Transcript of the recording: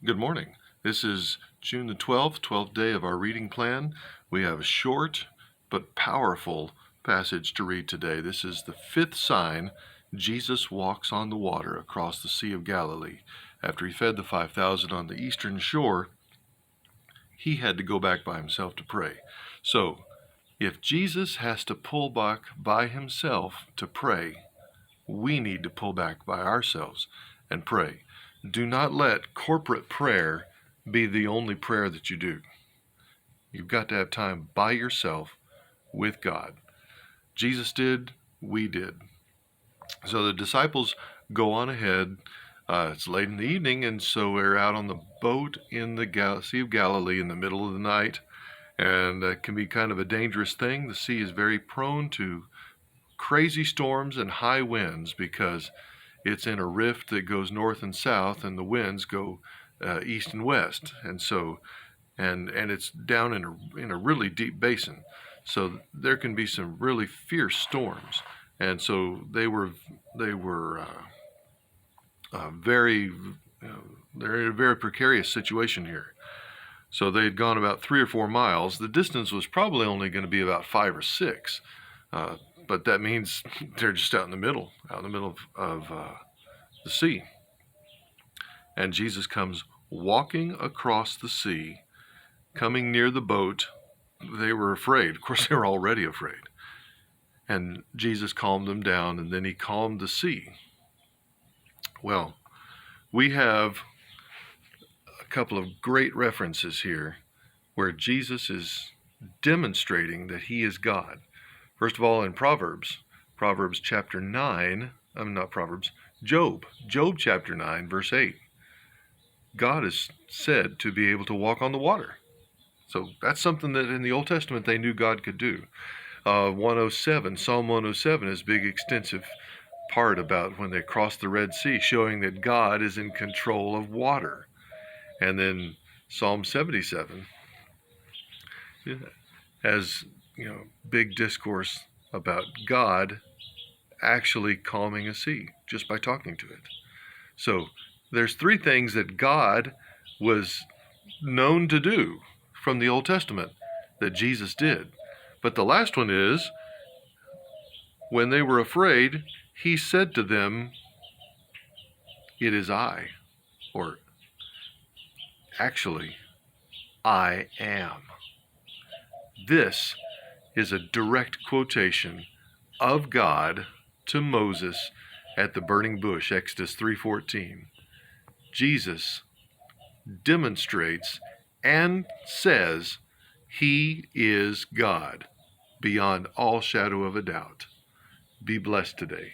Good morning. This is June the 12th day of our reading plan. We have a short but powerful passage to read today. This is the fifth sign Jesus walks on the water across the Sea of Galilee. After he fed the 5,000 on the eastern shore, he had to go back by himself to pray. So, if Jesus has to pull back by himself to pray, we need to pull back by ourselves and pray. Do not let corporate prayer be the only prayer that you do. You've got to have time by yourself with God. Jesus did, we did. So the disciples go on ahead. It's late in the evening, and so we're out on the boat in the Sea of Galilee in the middle of the night, and that can be kind of a dangerous thing. The sea is very prone to crazy storms and high winds because it's in a rift that goes north and south, and the winds go east and west, and so and it's down in a really deep basin, so there can be some really fierce storms, and so they were very they're in a very precarious situation here. So they had gone about 3 or 4 miles. The distance was probably only going to be about 5 or 6. But that means they're just out in the middle of the sea. And Jesus comes walking across the sea, coming near the boat. They were afraid. Of course, they were already afraid. And Jesus calmed them down, and then he calmed the sea. Well, we have a couple of great references here where Jesus is demonstrating that he is God. First of all, in Proverbs chapter 9, Job chapter 9, verse 8. God is said to be able to walk on the water. So that's something that in the Old Testament they knew God could do. Psalm 107 is a big extensive part about when they crossed the Red Sea, showing that God is in control of water. And then Psalm 77 has big discourse about God actually calming a sea just by talking to it. So there's 3 things that God was known to do from the Old Testament that Jesus did. But the last one is, when they were afraid, he said to them, "It is I," or actually, "I am." This is a direct quotation of God to Moses at the burning bush, Exodus 3:14. Jesus demonstrates and says he is God beyond all shadow of a doubt. Be blessed today.